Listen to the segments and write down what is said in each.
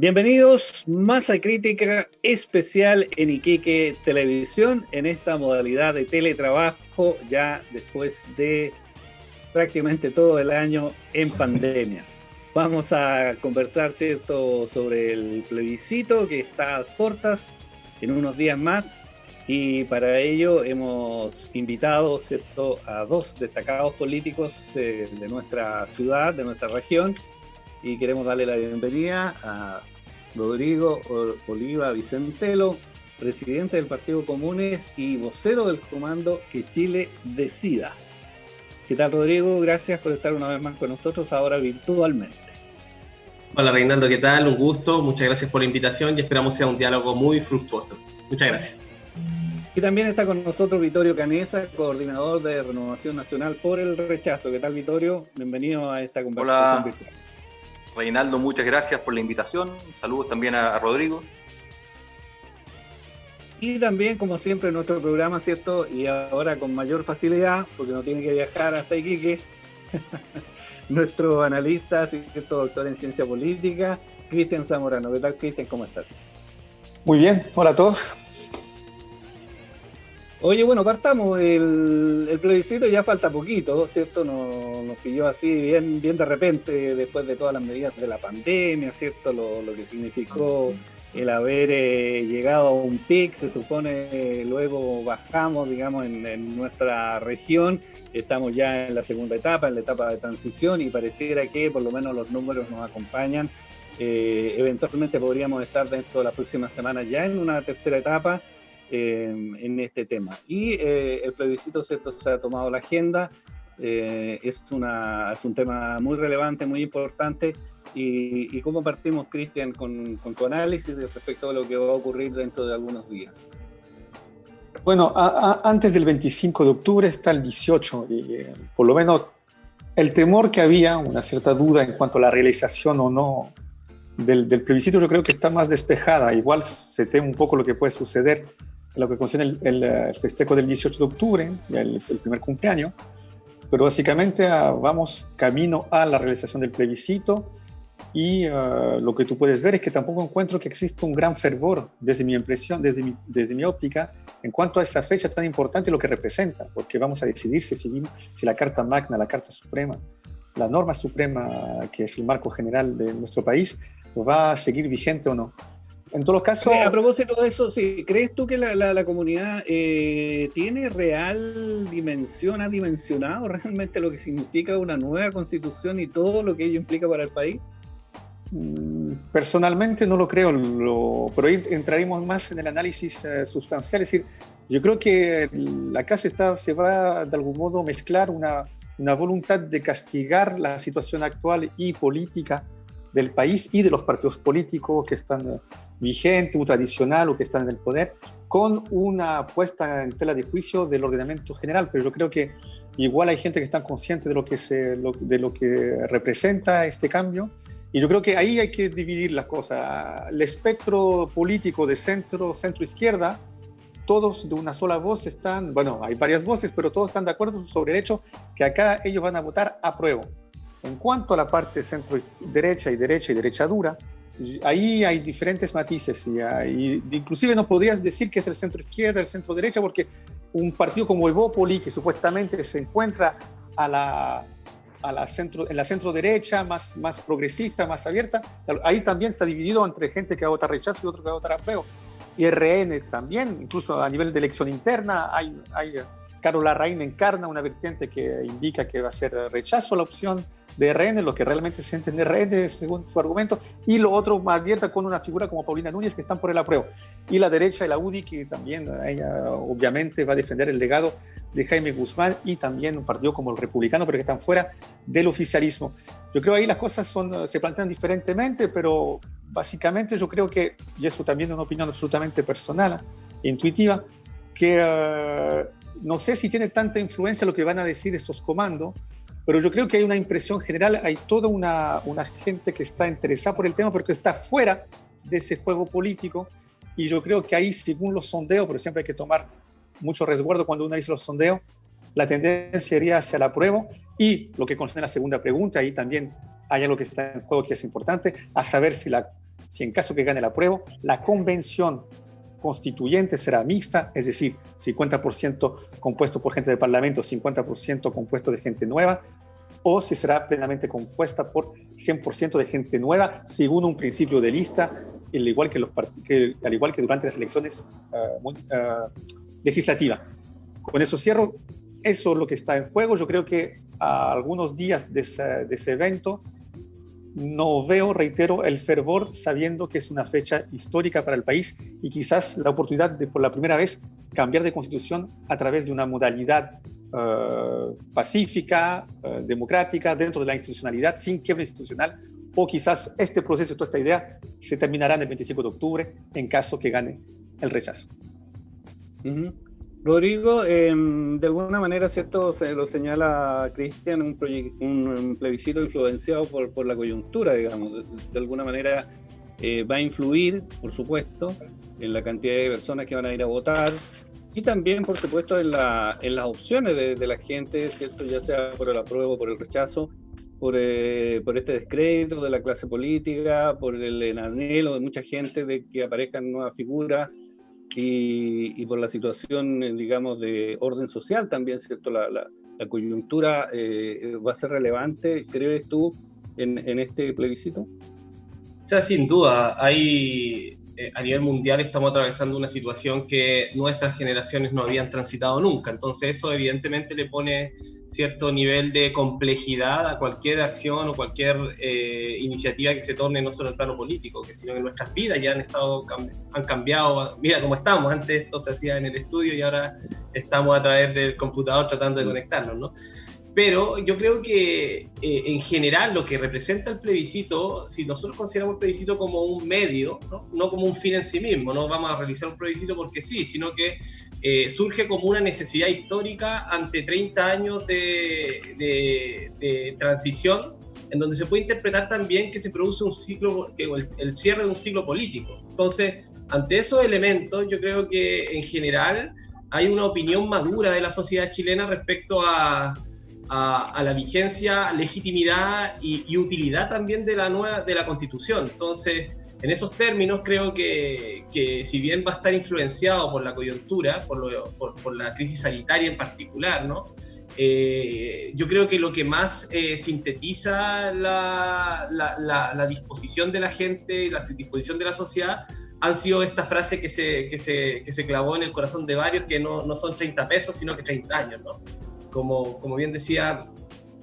Bienvenidos, Masa Crítica especial en Iquique Televisión, en esta modalidad de teletrabajo ya después de prácticamente todo el año en pandemia. Vamos a conversar, ¿cierto?, sobre el plebiscito que está a puertas en unos días más, y para ello hemos invitado, ¿cierto?, a dos destacados políticos de nuestra ciudad, de nuestra región, y queremos darle la bienvenida a Rodrigo Oliva Vicentelo, presidente del Partido Comunes y vocero del comando Que Chile Decida. ¿Qué tal, Rodrigo? Gracias por estar una vez más con nosotros, ahora virtualmente. Hola, Reinaldo, ¿qué tal? Un gusto, muchas gracias por la invitación y esperamos sea un diálogo muy fructuoso. Muchas gracias. Y también está con nosotros Vittorio Canessa, coordinador de Renovación Nacional por el Rechazo. ¿Qué tal, Vittorio? Bienvenido a esta conversación virtual. Reinaldo, muchas gracias por la invitación. Saludos también a Rodrigo. Y también, como siempre, en nuestro programa, ¿cierto? Y ahora con mayor facilidad, porque no tiene que viajar hasta Iquique, nuestro analista, ¿cierto?, doctor en ciencia política, Cristian Zamorano. ¿Qué tal, Cristian? ¿Cómo estás? Muy bien, hola a todos. Oye, bueno, partamos. El plebiscito ya falta poquito, ¿cierto? Nos pilló así bien de repente, después de todas las medidas de la pandemia, ¿cierto? Lo que significó el haber llegado a un pic, se supone, luego bajamos, digamos, en nuestra región. Estamos ya en la segunda etapa, en la etapa de transición, y pareciera que por lo menos los números nos acompañan. Eventualmente podríamos estar dentro de las próximas semanas ya en una tercera etapa en este tema. Y el plebiscito, ¿cierto?, se ha tomado la agenda. Es un tema muy relevante, muy importante. ¿Y cómo partimos, Cristian, con tu análisis respecto a lo que va a ocurrir dentro de algunos días? Bueno, antes del 25 de octubre está el 18, y por lo menos el temor que había, una cierta duda en cuanto a la realización o no del plebiscito, yo creo que está más despejada. Igual se teme un poco lo que puede suceder en lo que concierne el festejo del 18 de octubre, el primer cumpleaños, pero básicamente vamos camino a la realización del plebiscito. Y lo que tú puedes ver es que tampoco encuentro que exista un gran fervor, desde mi impresión, desde mi óptica, en cuanto a esa fecha tan importante y lo que representa, porque vamos a decidir si la Carta Magna, la Carta Suprema, la norma suprema, que es el marco general de nuestro país, va a seguir vigente o no. En todos los casos... A propósito de eso, sí, ¿crees tú que la comunidad tiene real dimensión, ha dimensionado realmente lo que significa una nueva constitución y todo lo que ello implica para el país? Personalmente no lo creo, pero ahí entraremos más en el análisis sustancial. Es decir, yo creo que acá se va de algún modo mezclar una voluntad de castigar la situación actual y política del país y de los partidos políticos que están vigentes o tradicional o que están en el poder, con una puesta en tela de juicio del ordenamiento general. Pero yo creo que igual hay gente que está consciente de lo que representa este cambio. Y yo creo que ahí hay que dividir las cosas. El espectro político de centro-izquierda, todos de una sola voz están, bueno, hay varias voces, pero todos están de acuerdo sobre el hecho que acá ellos van a votar apruebo. En cuanto a la parte centro-derecha y derecha dura, ahí hay diferentes matices. Y inclusive no podrías decir que es el centro-izquierda, el centro-derecha, porque un partido como Evópoli, que supuestamente se encuentra en la centro-derecha, más progresista, más abierta, ahí también está dividido entre gente que va a votar rechazo y otro que va a votar apruebo. Y RN también, incluso a nivel de elección interna, Carlos Larraín encarna una vertiente que indica que va a ser rechazo a la opción de RN, lo que realmente se entiende RN según su argumento, y lo otro más abierta con una figura como Paulina Núñez, que están por el apruebo. Y la derecha y la UDI, que también ella obviamente va a defender el legado de Jaime Guzmán, y también un partido como el Republicano, pero que están fuera del oficialismo. Yo creo que ahí las cosas se plantean diferentemente, pero básicamente yo creo que, y eso también es una opinión absolutamente personal e intuitiva, que no sé si tiene tanta influencia lo que van a decir esos comandos, pero yo creo que hay una impresión general, hay toda una gente que está interesada por el tema, pero que está fuera de ese juego político, y yo creo que ahí, según los sondeos, pero siempre hay que tomar mucho resguardo cuando uno dice los sondeos, la tendencia iría hacia el apruebo. Y lo que concierne a la segunda pregunta, ahí también hay algo que está en juego que es importante, a saber si si en caso que gane el apruebo, la convención constituyente será mixta, es decir, 50% compuesto por gente del Parlamento, 50% compuesto de gente nueva, o si será plenamente compuesta por 100% de gente nueva, según un principio de lista, al igual que durante las elecciones legislativas. Con eso cierro. Eso es lo que está en juego. Yo creo que a algunos días de ese evento no veo, reitero, el fervor, sabiendo que es una fecha histórica para el país y quizás la oportunidad de, por la primera vez, cambiar de constitución a través de una modalidad pacífica, democrática, dentro de la institucionalidad, sin quiebre institucional, o quizás este proceso, toda esta idea, se terminará el 25 de octubre en caso que gane el rechazo. Rodrigo, de alguna manera, ¿cierto? Se lo señala Cristian, un plebiscito influenciado por la coyuntura, digamos. De alguna manera va a influir, por supuesto, en la cantidad de personas que van a ir a votar y también, por supuesto, en las opciones de la gente, ¿cierto? Ya sea por el apruebo o por el rechazo, por este descrédito de la clase política, por el anhelo de mucha gente de que aparezcan nuevas figuras. Y por la situación, digamos, de orden social también, ¿cierto? La coyuntura va a ser relevante, ¿crees tú, en este plebiscito? O sea, sin duda, a nivel mundial estamos atravesando una situación que nuestras generaciones no habían transitado nunca, entonces eso evidentemente le pone cierto nivel de complejidad a cualquier acción o cualquier iniciativa que se torne no solo en el plano político, sino que nuestras vidas ya han cambiado. Mira cómo estamos, antes esto se hacía en el estudio y ahora estamos a través del computador tratando de conectarnos, ¿no? Pero yo creo que en general lo que representa el plebiscito, si nosotros consideramos el plebiscito como un medio, no como un fin en sí mismo, no vamos a realizar un plebiscito porque sí, sino que surge como una necesidad histórica ante 30 años de transición, en donde se puede interpretar también que se produce un ciclo, el cierre de un ciclo político. Entonces, ante esos elementos, yo creo que en general hay una opinión madura de la sociedad chilena respecto a la vigencia, legitimidad y utilidad también de la Constitución. Entonces, en esos términos creo que si bien va a estar influenciado por la coyuntura, por la crisis sanitaria en particular, ¿no? Yo creo que lo que más sintetiza la disposición de la gente, la disposición de la sociedad, han sido esta frase que se clavó en el corazón de varios, que no son 30 pesos, sino que 30 años, ¿no? Como bien decía,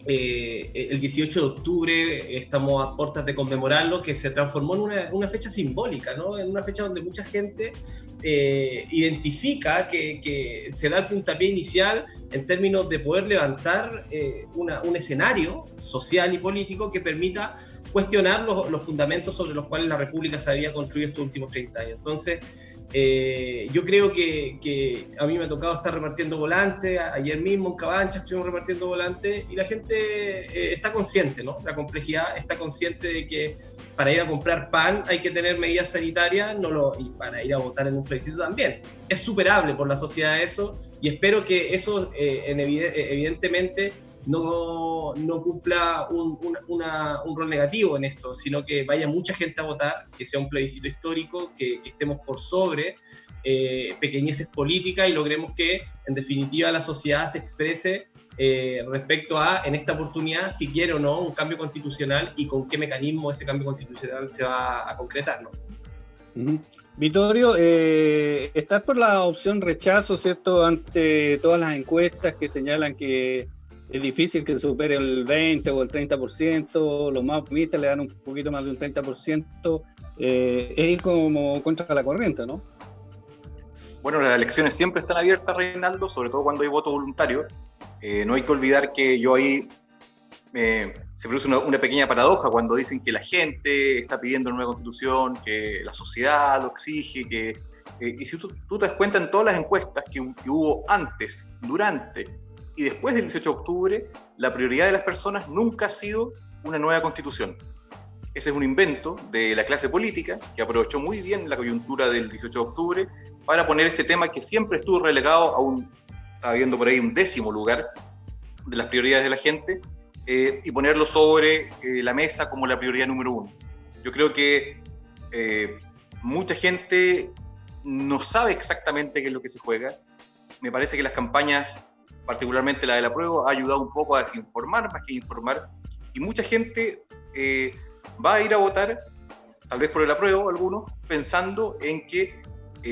el 18 de octubre estamos a puertas de conmemorarlo, que se transformó en una fecha simbólica, ¿no? En una fecha donde mucha gente identifica que se da el puntapié inicial en términos de poder levantar un escenario social y político que permita cuestionar los fundamentos sobre los cuales la República se había construido estos últimos 30 años. Entonces, yo creo que a mí me ha tocado estar repartiendo volantes. Ayer mismo en Cabancha estuvimos repartiendo volantes y la gente está consciente, ¿no? La complejidad, está consciente de que para ir a comprar pan hay que tener medidas sanitarias, y para ir a votar en un plebiscito también. Es superable por la sociedad eso, y espero que eso evidentemente no cumpla un rol negativo en esto, sino que vaya mucha gente a votar, que sea un plebiscito histórico, que estemos por sobre pequeñeces políticas y logremos que, en definitiva, la sociedad se exprese respecto a, en esta oportunidad, si quiere o no un cambio constitucional y con qué mecanismo ese cambio constitucional se va a concretar, ¿no? Vittorio, estás por la opción rechazo, ¿cierto? Ante todas las encuestas que señalan que es difícil que supere el 20 o el 30%, los más optimistas le dan un poquito más de un 30%, es ir como contra la corriente, ¿no? Bueno, las elecciones siempre están abiertas, Reinaldo, sobre todo cuando hay voto voluntario. No hay que olvidar que ahí se produce una pequeña paradoja cuando dicen que la gente está pidiendo una nueva constitución, que la sociedad lo exige, y si tú te das cuenta en todas las encuestas que hubo antes, durante y después del 18 de octubre, la prioridad de las personas nunca ha sido una nueva constitución. Ese es un invento de la clase política que aprovechó muy bien la coyuntura del 18 de octubre para poner este tema que siempre estuvo relegado estaba viendo por ahí, un 10º lugar de las prioridades de la gente, y ponerlo sobre la mesa como la prioridad número 1. Yo creo que mucha gente no sabe exactamente qué es lo que se juega. Me parece que las campañas, particularmente la del apruebo, ha ayudado un poco a desinformar más que informar, y mucha gente va a ir a votar, tal vez por el apruebo algunos, pensando en que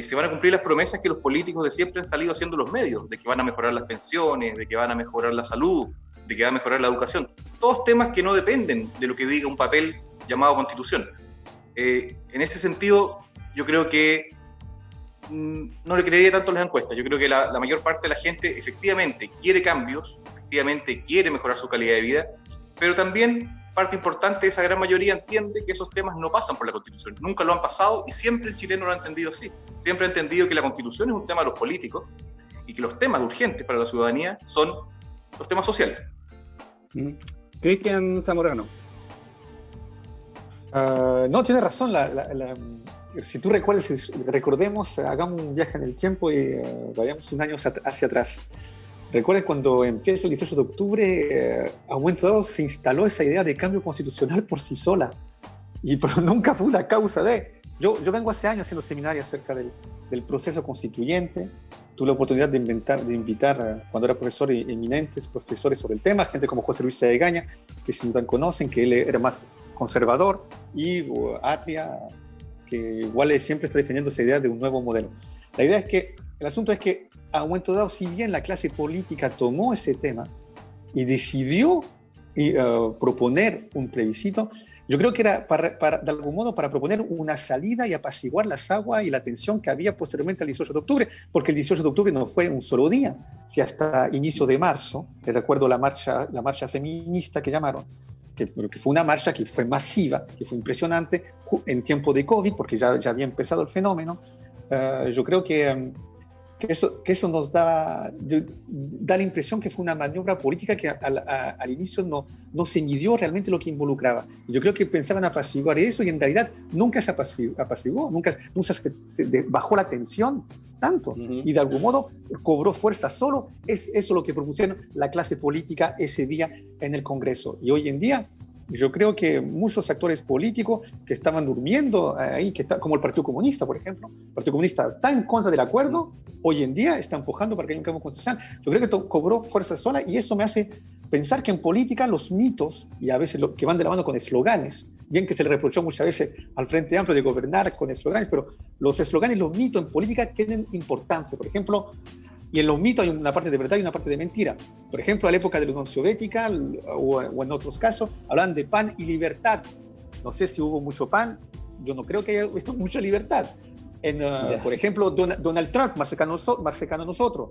se van a cumplir las promesas que los políticos de siempre han salido haciendo los medios, de que van a mejorar las pensiones, de que van a mejorar la salud, de que va a mejorar la educación. Todos temas que no dependen de lo que diga un papel llamado Constitución. En ese sentido, yo creo que no le creería tanto a las encuestas. Yo creo que la mayor parte de la gente efectivamente quiere cambios, efectivamente quiere mejorar su calidad de vida, pero también parte importante de esa gran mayoría entiende que esos temas no pasan por la Constitución. Nunca lo han pasado y siempre el chileno lo ha entendido así. Siempre ha entendido que la Constitución es un tema de los políticos y que los temas urgentes para la ciudadanía son los temas sociales. Cristian Zamorano. No, tienes razón. Si tú recordemos, hagamos un viaje en el tiempo y vayamos un año hacia atrás. Recuerden cuando empieza el 18 de octubre, a un momento dado se instaló esa idea de cambio constitucional por sí sola, pero nunca fue una causa de... Yo vengo hace años haciendo seminarios acerca del proceso constituyente. Tuve la oportunidad de invitar, cuando era profesor, eminentes profesores sobre el tema, gente como José Luis Egaña, que si no tan conocen, que él era más conservador, y Atria, que igual siempre está defendiendo esa idea de un nuevo modelo. La idea es que, el asunto es que a un momento dado, si bien la clase política tomó ese tema y decidió proponer un plebiscito, yo creo que era de algún modo para proponer una salida y apaciguar las aguas y la tensión que había posteriormente al 18 de octubre, porque el 18 de octubre no fue un solo día, si hasta inicio de marzo, recuerdo la marcha feminista que llamaron, que fue una marcha que fue masiva, que fue impresionante en tiempo de COVID, porque ya había empezado el fenómeno. Yo creo que eso nos da la impresión que fue una maniobra política que al inicio no se midió realmente lo que involucraba. Yo creo que pensaban apaciguar eso y en realidad nunca se apaciguó, nunca se bajó la tensión tanto, y de algún modo cobró fuerza solo. Es eso lo que propusieron la clase política ese día en el Congreso. Y hoy en día yo creo que muchos actores políticos que estaban durmiendo ahí, como el Partido Comunista, por ejemplo. El Partido Comunista está en contra del acuerdo, hoy en día está empujando para que haya un cambio constitucional. Yo creo que cobró fuerza sola, y eso me hace pensar que en política los mitos, y a veces que van de la mano con esloganes, bien que se le reprochó muchas veces al Frente Amplio de gobernar con esloganes, pero los esloganes, los mitos en política tienen importancia. Por ejemplo, y en los mitos hay una parte de verdad y una parte de mentira. Por ejemplo, a la época de la Unión Soviética o en otros casos, hablan de pan y libertad. No sé si hubo mucho pan, yo no creo que haya mucha libertad. Por ejemplo, Donald Trump, más cercano a nosotros,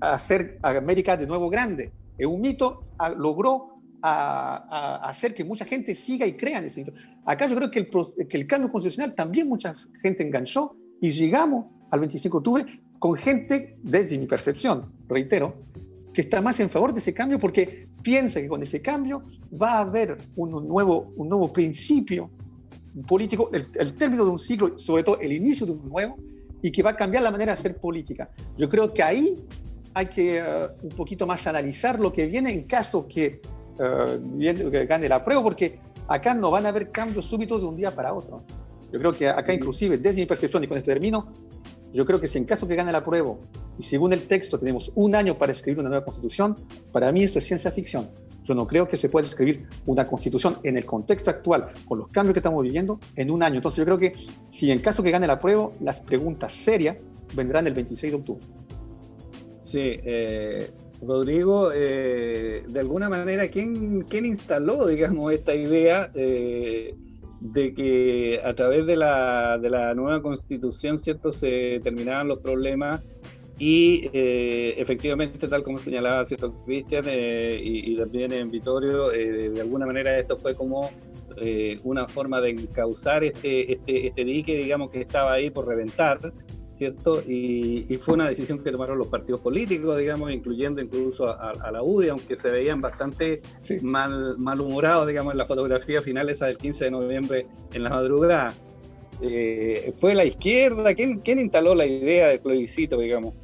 hacer a América de nuevo grande. Es un mito, logró hacer que mucha gente siga y crea en ese mito. Acá yo creo que el cambio constitucional también mucha gente enganchó, y llegamos al 25 de octubre con gente, desde mi percepción, reitero, que está más en favor de ese cambio porque piensa que con ese cambio va a haber un nuevo principio político, el término de un siglo, sobre todo el inicio de un nuevo, y que va a cambiar la manera de hacer política. Yo creo que ahí hay que un poquito más analizar lo que viene en caso que gane el apruebo, porque acá no van a haber cambios súbitos de un día para otro. Yo creo que acá, inclusive, desde mi percepción, y con esto termino, yo creo que si en caso que gane el apruebo, y según el texto tenemos un año para escribir una nueva constitución, para mí esto es ciencia ficción. Yo no creo que se pueda escribir una constitución en el contexto actual, con los cambios que estamos viviendo, en un año. Entonces yo creo que si en caso que gane el apruebo, las preguntas serias vendrán el 26 de octubre. Sí, Rodrigo, de alguna manera, ¿quién instaló, digamos, esta idea de que a través de la nueva constitución, ¿cierto?, se terminaban los problemas y efectivamente, tal como señalaba, ¿cierto?, Cristian, y también en Vittorio, de alguna manera esto fue como una forma de encauzar este dique, digamos, que estaba ahí por reventar, ¿cierto? Y fue una decisión que tomaron los partidos políticos, digamos, incluyendo incluso a la UDI, aunque se veían bastante malhumorados, digamos, en la fotografía final esa del 15 de noviembre en la madrugada. ¿Fue la izquierda? ¿Quién instaló la idea del plebiscito, digamos?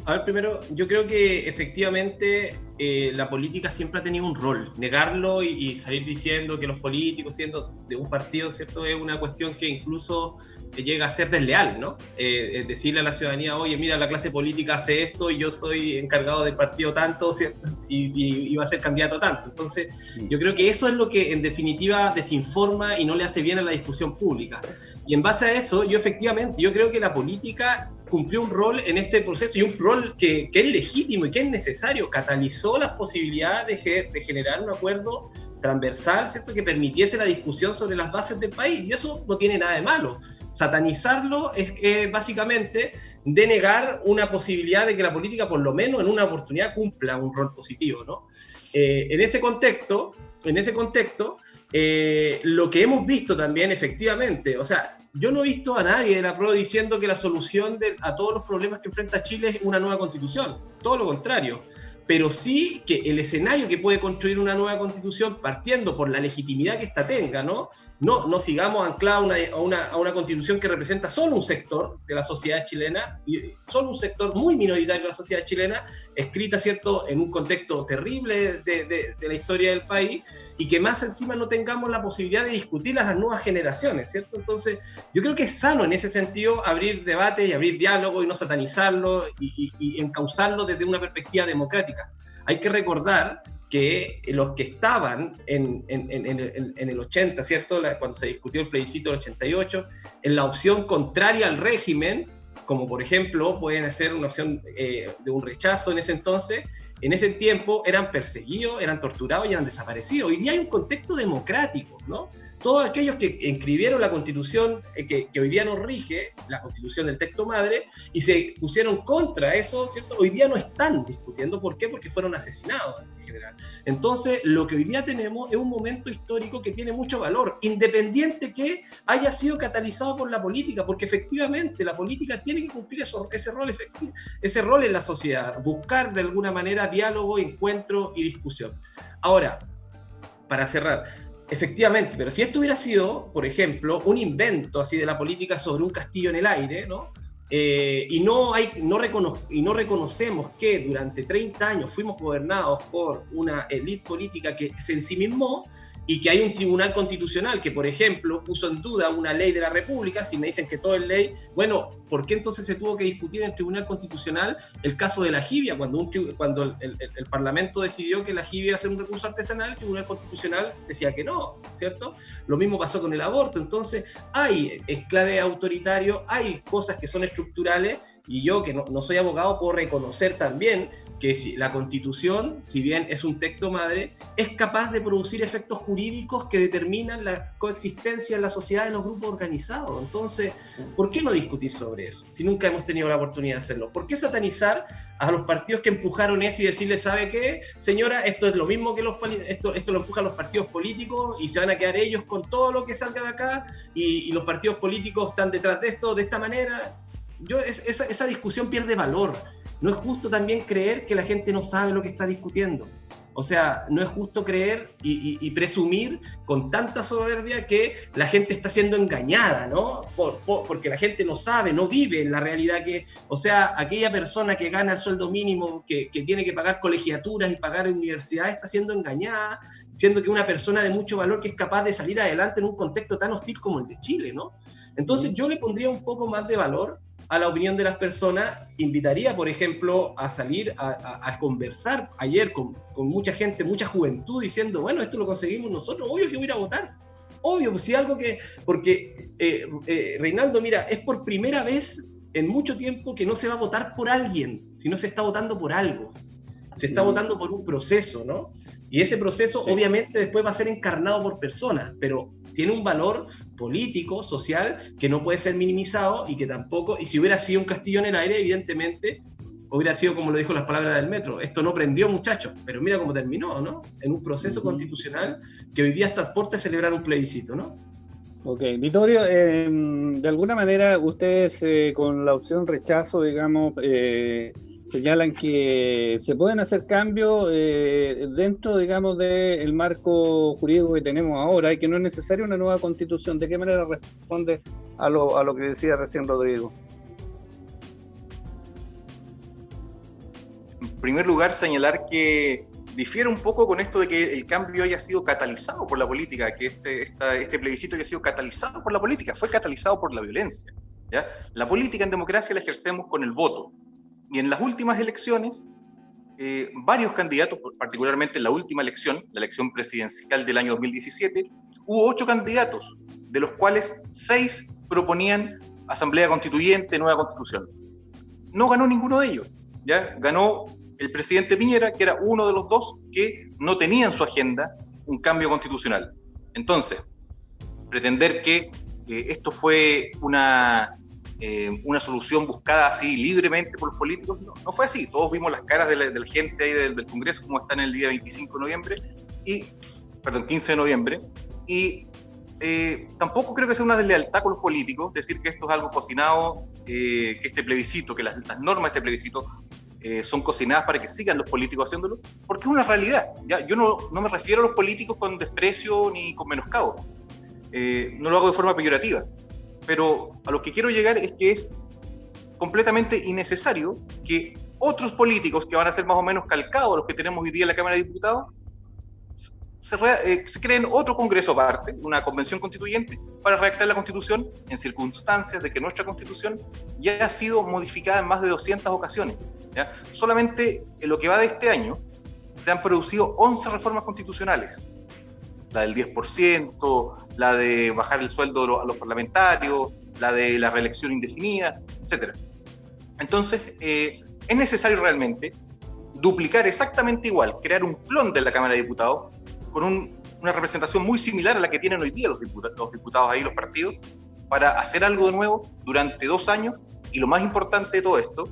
A ver, primero, yo creo que efectivamente la política siempre ha tenido un rol. Negarlo y salir diciendo que los políticos, siendo de un partido, ¿cierto?, es una cuestión que incluso llega a ser desleal, ¿no? Decirle a la ciudadanía, oye, mira, la clase política hace esto y yo soy encargado del partido tanto, ¿cierto?, y va a ser candidato tanto. Entonces, yo creo que eso es lo que en definitiva desinforma y no le hace bien a la discusión pública. Y en base a eso, yo creo que la política cumplió un rol en este proceso, y un rol que es legítimo y que es necesario. Catalizó las posibilidades de generar un acuerdo transversal, ¿cierto?, que permitiese la discusión sobre las bases del país, y eso no tiene nada de malo. Satanizarlo es básicamente denegar una posibilidad de que la política, por lo menos en una oportunidad, cumpla un rol positivo, ¿no? En ese contexto, lo que hemos visto también, efectivamente, o sea, yo no he visto a nadie de la PRO diciendo que la solución a todos los problemas que enfrenta Chile es una nueva constitución, todo lo contrario, pero sí que el escenario que puede construir una nueva constitución, partiendo por la legitimidad que ésta tenga, ¿no? No sigamos anclados a una constitución que representa solo un sector de la sociedad chilena, solo un sector muy minoritario de la sociedad chilena, escrita, ¿cierto?, en un contexto terrible de la historia del país, y que más encima no tengamos la posibilidad de discutir a las nuevas generaciones, ¿cierto? Entonces, yo creo que es sano en ese sentido abrir debate y abrir diálogo y no satanizarlo y encauzarlo desde una perspectiva democrática. Hay que recordar que los que estaban en el 80, ¿cierto?, cuando se discutió el plebiscito del 88, en la opción contraria al régimen, como por ejemplo pueden ser una opción de un rechazo en ese entonces, en ese tiempo eran perseguidos, eran torturados y eran desaparecidos. Hoy día hay un contexto democrático, ¿no? Todos aquellos que inscribieron la constitución que hoy día nos rige, la constitución del texto madre, y se pusieron contra eso, ¿cierto?, hoy día no están discutiendo. ¿Por qué? Porque fueron asesinados en general. Entonces, lo que hoy día tenemos es un momento histórico que tiene mucho valor, independiente que haya sido catalizado por la política, porque efectivamente la política tiene que cumplir ese rol en la sociedad, buscar de alguna manera diálogo, encuentro y discusión. Ahora, para cerrar, efectivamente, pero si esto hubiera sido, por ejemplo, un invento así de la política sobre un castillo en el aire, ¿no? Y no reconocemos que durante 30 años fuimos gobernados por una élite política que se ensimismó, y que hay un tribunal constitucional que, por ejemplo, puso en duda una ley de la República. Si me dicen que todo es ley, bueno, ¿por qué entonces se tuvo que discutir en el tribunal constitucional el caso de la jibia? Cuando el Parlamento decidió que la jibia iba a ser un recurso artesanal, el tribunal constitucional decía que no, ¿cierto? Lo mismo pasó con el aborto. Entonces, hay enclave autoritario, hay cosas que son estructurales, y yo, que no soy abogado, puedo reconocer también que la Constitución, si bien es un texto madre, es capaz de producir efectos jurídicos que determinan la coexistencia en la sociedad de los grupos organizados. Entonces, ¿por qué no discutir sobre eso si nunca hemos tenido la oportunidad de hacerlo? ¿Por qué satanizar a los partidos que empujaron eso y decirles, ¿sabe qué, señora? Esto es lo mismo que esto lo empujan los partidos políticos y se van a quedar ellos con todo lo que salga de acá, y los partidos políticos están detrás de esto de esta manera. Esa discusión pierde valor. No es justo también creer que la gente no sabe lo que está discutiendo. O sea, no es justo creer y presumir con tanta soberbia que la gente está siendo engañada, ¿no? Porque la gente no sabe, no vive en la realidad o sea, aquella persona que gana el sueldo mínimo, que tiene que pagar colegiaturas y pagar universidades, está siendo engañada, siendo que una persona de mucho valor que es capaz de salir adelante en un contexto tan hostil como el de Chile, ¿no? Entonces yo le pondría un poco más de valor a la opinión de las personas. Invitaría, por ejemplo, a salir a conversar ayer con mucha gente, mucha juventud, diciendo, bueno, esto lo conseguimos nosotros, obvio que voy a ir a votar, obvio, pues si algo que... Porque, Reinaldo, mira, es por primera vez en mucho tiempo que no se va a votar por alguien, sino se está votando por algo, se está votando por un proceso, ¿no? Y ese proceso obviamente después va a ser encarnado por personas, pero tiene un valor político, social, que no puede ser minimizado, y que tampoco, y si hubiera sido un castillo en el aire, evidentemente hubiera sido como lo dijo las palabras del metro, esto no prendió, muchachos, pero mira cómo terminó, ¿no? En un proceso constitucional que hoy día está a puerta de celebrar un plebiscito, ¿no? Ok, Vittorio, de alguna manera ustedes con la opción rechazo, digamos, señalan que se pueden hacer cambios dentro, digamos, del marco jurídico que tenemos ahora, y que no es necesaria una nueva constitución. ¿De qué manera responde a lo que decía recién Rodrigo? En primer lugar, señalar que difiere un poco con esto de que el cambio haya sido catalizado por la política, que este plebiscito haya sido catalizado por la política, fue catalizado por la violencia, ¿ya? La política en democracia la ejercemos con el voto. Y en las últimas elecciones, varios candidatos, particularmente en la última elección, la elección presidencial del año 2017, hubo 8 candidatos, de los cuales 6 proponían asamblea constituyente, nueva constitución. No ganó ninguno de ellos, ¿ya? Ganó el presidente Piñera, que era uno de los 2 que no tenía en su agenda un cambio constitucional. Entonces, pretender que esto fue una solución buscada así libremente por los políticos, no fue así. Todos vimos las caras de la gente ahí del Congreso, como están el día 15 de noviembre, y tampoco creo que sea una deslealtad con los políticos decir que esto es algo cocinado, que este plebiscito, que las normas de este plebiscito son cocinadas para que sigan los políticos haciéndolo, porque es una realidad, ¿ya? Yo no me refiero a los políticos con desprecio ni con menoscabo, no lo hago de forma peyorativa, pero a lo que quiero llegar es que es completamente innecesario que otros políticos que van a ser más o menos calcados a los que tenemos hoy día en la Cámara de Diputados se creen otro congreso aparte, una convención constituyente, para redactar la Constitución en circunstancias de que nuestra Constitución ya ha sido modificada en más de 200 ocasiones, ¿ya? Solamente en lo que va de este año se han producido 11 reformas constitucionales, la del 10%, la de bajar el sueldo a los parlamentarios, la de la reelección indefinida, etc. Entonces, es necesario realmente duplicar exactamente igual, crear un clon de la Cámara de Diputados con una representación muy similar a la que tienen hoy día los diputados ahí, los partidos, para hacer algo de nuevo durante 2 años. Y lo más importante de todo esto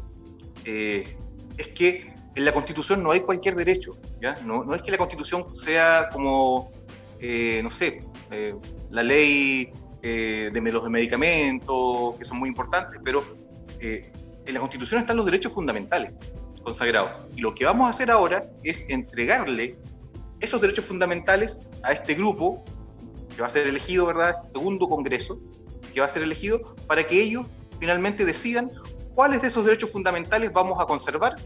es que en la Constitución no hay cualquier derecho, ¿ya? No es que la Constitución sea como, la ley de los medicamentos, que son muy importantes, pero en la Constitución están los derechos fundamentales consagrados. Y lo que vamos a hacer ahora es entregarle esos derechos fundamentales a este grupo que va a ser elegido, ¿verdad? Este segundo congreso que va a ser elegido, para que ellos finalmente decidan cuáles de esos derechos fundamentales vamos a conservar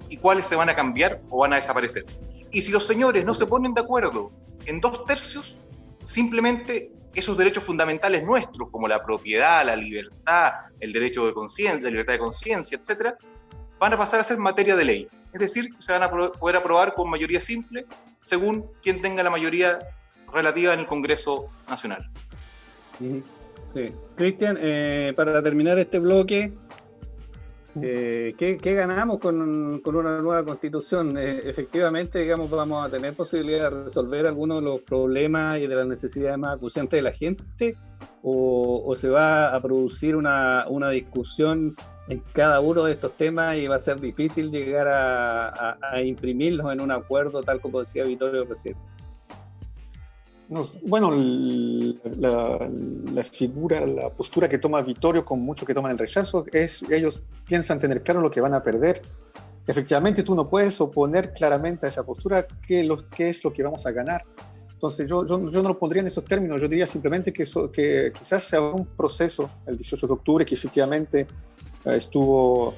y cuáles se van a cambiar o van a desaparecer. Y si los señores no se ponen de acuerdo en 2/3, simplemente esos derechos fundamentales nuestros, como la propiedad, la libertad, el derecho de conciencia, la libertad de conciencia, etcétera, van a pasar a ser materia de ley. Es decir, que se van a poder aprobar con mayoría simple, según quien tenga la mayoría relativa en el Congreso Nacional. Sí. Cristian, para terminar este bloque, ¿qué ganamos con una nueva constitución? Efectivamente, digamos, vamos a tener posibilidad de resolver algunos de los problemas y de las necesidades más acuciantes de la gente, o se va a producir una discusión en cada uno de estos temas y va a ser difícil llegar a imprimirlos en un acuerdo, tal como decía Vittorio recién. Bueno, la figura, la postura que toma Vittorio, con mucho que toman el rechazo, es ellos piensan tener claro lo que van a perder. Efectivamente, tú no puedes oponer claramente a esa postura qué es lo que vamos a ganar. Entonces, yo no lo pondría en esos términos. Yo diría simplemente que quizás sea un proceso el 18 de octubre que efectivamente estuvo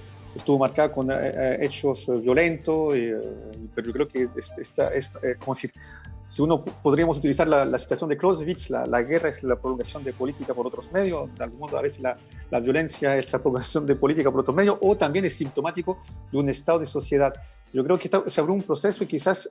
marcado con hechos violentos, pero yo creo que como decir, si podríamos utilizar la citación de Clausewitz, la guerra es la prolongación de política por otros medios, de algún modo a veces la violencia es la prolongación de política por otros medios, o también es sintomático de un estado de sociedad. Yo creo que se abre un proceso y quizás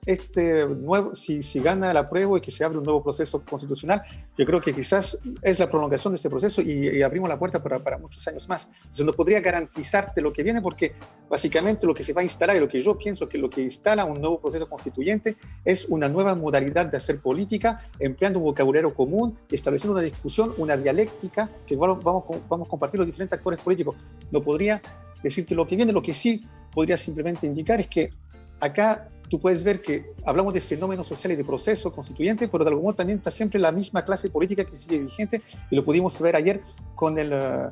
si gana el apruebo y que se abre un nuevo proceso constitucional, yo creo que quizás es la prolongación de este proceso y abrimos la puerta para muchos años más. Entonces no podría garantizarte lo que viene, porque básicamente lo que se va a instalar y lo que yo pienso que lo que instala un nuevo proceso constituyente es una nueva modalidad de hacer política, empleando un vocabulario común, estableciendo una discusión, una dialéctica que vamos a compartir los diferentes actores políticos. No podría decirte lo que viene. Lo que sí podría simplemente indicar es que acá tú puedes ver que hablamos de fenómenos sociales y de proceso constituyente, pero de algún modo también está siempre la misma clase política que sigue vigente, y lo pudimos ver ayer con la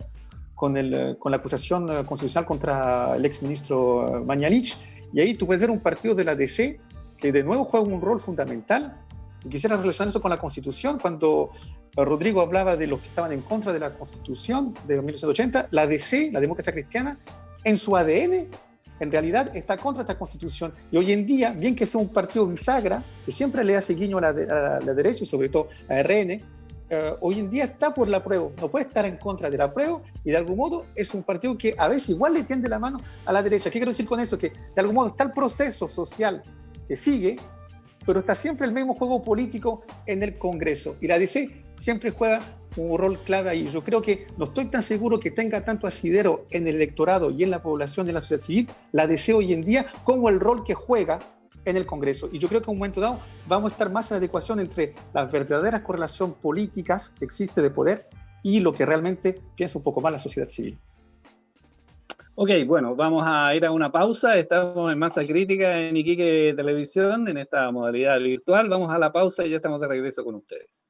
acusación constitucional contra el exministro Mañalich, y ahí tú puedes ver un partido de la DC que de nuevo juega un rol fundamental. Y quisiera relacionar eso con la Constitución. Cuando Rodrigo hablaba de los que estaban en contra de la Constitución de 1980, la DC, la Democracia Cristiana, en su ADN en realidad está contra esta constitución. Y hoy en día, bien que sea un partido bisagra, que siempre le hace guiño a la derecha y sobre todo a RN, hoy en día está por la apruebo, no puede estar en contra del apruebo y de algún modo es un partido que a veces igual le tiende la mano a la derecha. ¿Qué quiero decir con eso? Que de algún modo está el proceso social que sigue, pero está siempre el mismo juego político en el Congreso y la DC siempre juega un rol clave ahí. Yo creo que no estoy tan seguro que tenga tanto asidero en el electorado y en la población de la sociedad civil, la DC hoy en día, como el rol que juega en el Congreso. Y yo creo que en un momento dado vamos a estar más en adecuación entre las verdaderas correlaciones políticas que existe de poder y lo que realmente piensa un poco más la sociedad civil. Ok, bueno, vamos a ir a una pausa. Estamos en Masa Crítica en Iquique Televisión, en esta modalidad virtual. Vamos a la pausa y ya estamos de regreso con ustedes.